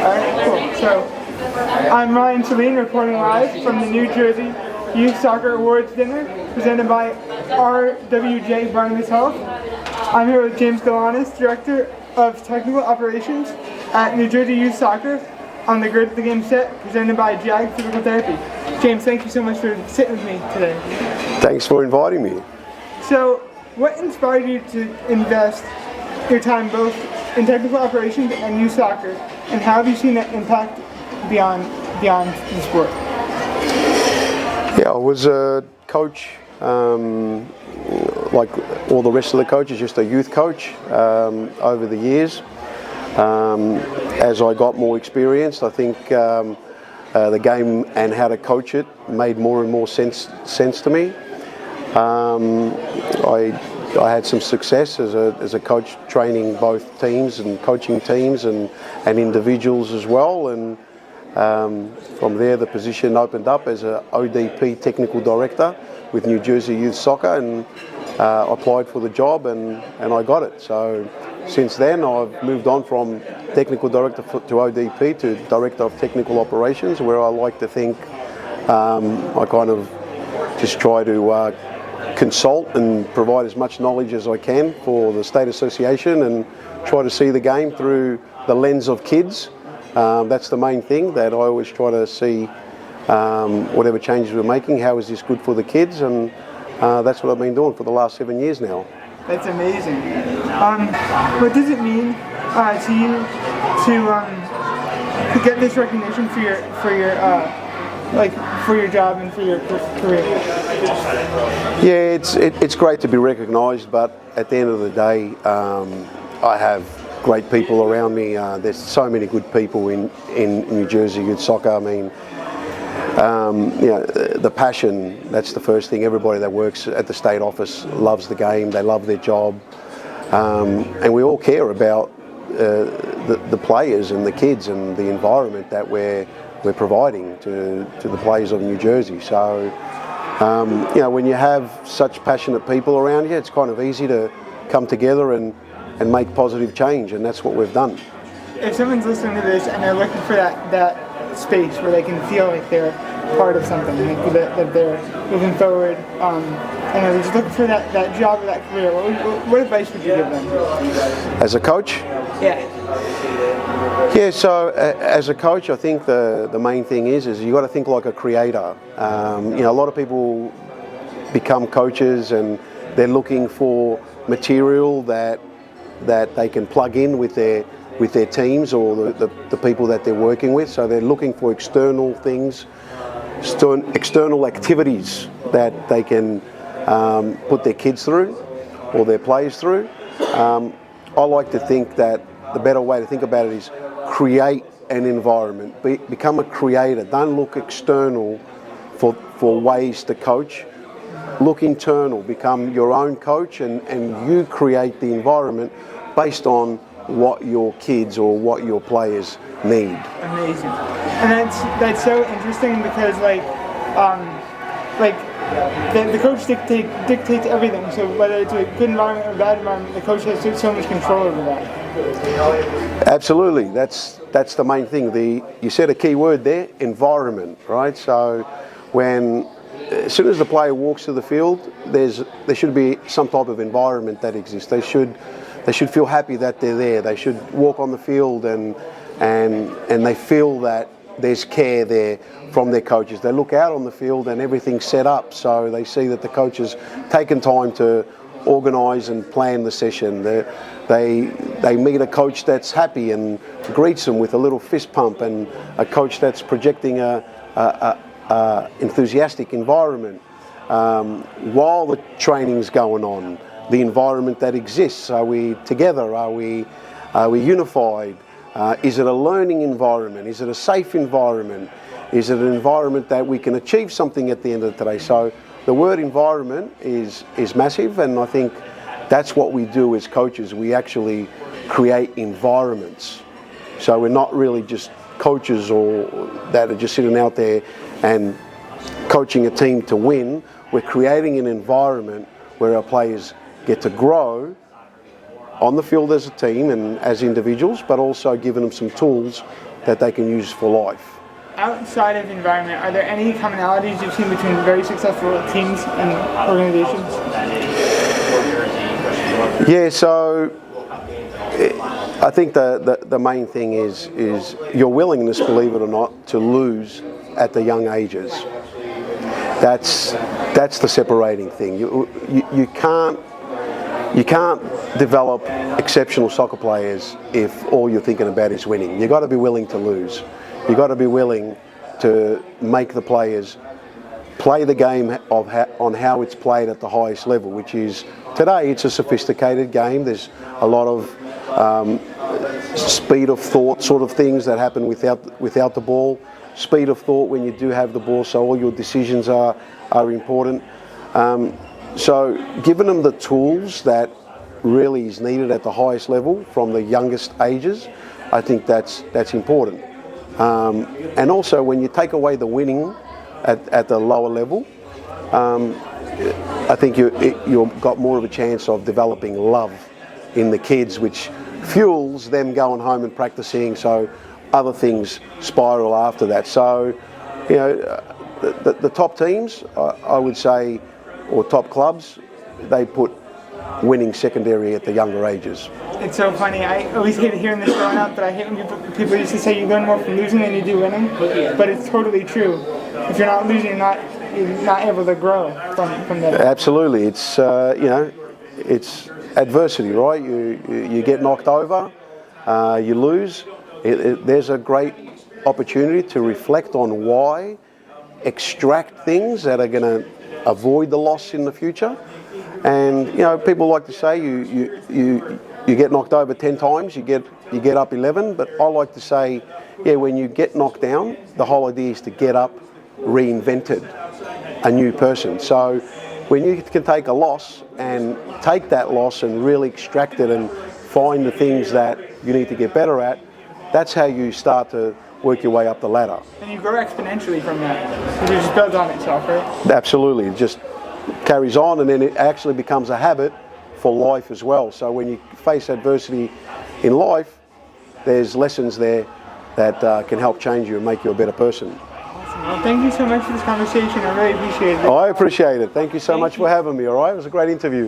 Alright, cool. So, I'm Ryan Celine reporting live from the New Jersey Youth Soccer Awards Dinner presented by RWJ Barnabas Health. I'm here with James Galanis, Director of Technical Operations at New Jersey Youth Soccer on the Grid of the Game set presented by JAG Physical Therapy. James, thank you so much for sitting with me today. Thanks for inviting me. So, what inspired you to invest your time both in technical operations and youth soccer, and how have you seen that impact beyond the sport? Yeah, I was a coach, like all the rest of the coaches, just a youth coach over the years. As I got more experience, I think the game and how to coach it made more and more sense to me. I had some success as a coach, training both teams and coaching teams and individuals as well. And from there, the position opened up as a ODP technical director with New Jersey Youth Soccer, and applied for the job and I got it. So since then, I've moved on from technical director to ODP to director of technical operations, where I like to think I kind of just try to consult and provide as much knowledge as I can for the state association and try to see the game through the lens of kids. That's the main thing, that I always try to see whatever changes we're making, how is this good for the kids, and that's what I've been doing for the last 7 years now. That's amazing. What does it mean to you to get this recognition for your job and for your career? Yeah, it's great to be recognised, but at the end of the day, I have great people around me. There's so many good people in New Jersey Youth Soccer. I mean, the passion, that's the first thing. Everybody that works at the state office loves the game, they love their job, and we all care about the players and the kids and the environment that we're providing to the players of New Jersey. So, when you have such passionate people around you, it's kind of easy to come together and make positive change, and that's what we've done. If someone's listening to this and they're looking for that space where they can feel like they're part of something, like that they're moving forward, and they're just looking for that job or that career, what advice would you give them? As a coach? Yeah, so as a coach, I think the main thing is you got to think like a creator. A lot of people become coaches and they're looking for material that they can plug in with their teams or the people that they're working with. So they're looking for external things, external activities that they can put their kids through or their players through. I like to think that the better way to think about it is create an environment. Become a creator. Don't look external for ways to coach. Look internal. Become your own coach, and you create the environment based on what your kids or what your players need. Amazing. And that's so interesting because the coach dictates everything. So whether it's a good environment or a bad environment, the coach has so much control over that. Absolutely. That's the main thing. You said a key word there, environment, right? So as soon as the player walks to the field, there should be some type of environment that exists. They should feel happy that they're there. They should walk on the field and they feel that there's care there from their coaches. They look out on the field and everything's set up, so they see that the coach has taken time to organise and plan the session. They meet a coach that's happy and greets them with a little fist pump, and a coach that's projecting a enthusiastic environment while the training's going on. The environment that exists. Are we together? Are we unified? Is it a learning environment? Is it a safe environment? Is it an environment that we can achieve something at the end of the day? So the word environment is massive, and I think that's what we do as coaches. We actually create environments. So we're not really just coaches or that are just sitting out there and coaching a team to win. We're creating an environment where our players get to grow on the field as a team and as individuals, but also giving them some tools that they can use for life. Outside of the environment, are there any commonalities you've seen between very successful teams and organizations? Yeah, so I think the main thing is your willingness, believe it or not, to lose at the young ages. That's the separating thing. You can't develop exceptional soccer players if all you're thinking about is winning. You've got to be willing to lose. You've got to be willing to make the players play the game on how it's played at the highest level, which is today it's a sophisticated game. There's a lot of speed of thought sort of things that happen without the ball. Speed of thought when you do have the ball, so all your decisions are important. So giving them the tools that really is needed at the highest level from the youngest ages, I think that's important. And also when you take away the winning at the lower level, I think you've got more of a chance of developing love in the kids, which fuels them going home and practicing, so other things spiral after that. So, you know, the top teams, I would say, or top clubs, they put winning secondary at the younger ages. It's so funny. I always hated hearing this growing up, but I hate when people used to say you learn more from losing than you do winning. But it's totally true. If you're not losing, you're not able to grow from that. Absolutely. It's you know, it's adversity, right? You get knocked over, you lose. There's a great opportunity to reflect on why, extract things that are going to avoid the loss in the future. And you know, people like to say you get knocked over 10 times, you get up 11. But I like to say, yeah, when you get knocked down, the whole idea is to get up reinvented, a new person. So when you can take a loss and take that loss and really extract it and find the things that you need to get better at, that's how you start to work your way up the ladder. And you grow exponentially from that. It just builds on itself, right? Absolutely. It just carries on, and then it actually becomes a habit for life as well. So when you face adversity in life, there's lessons there that can help change you and make you a better person. Awesome. Well, thank you so much for this conversation. I really appreciate it. I appreciate it. Thank you so much for having me, all right? It was a great interview.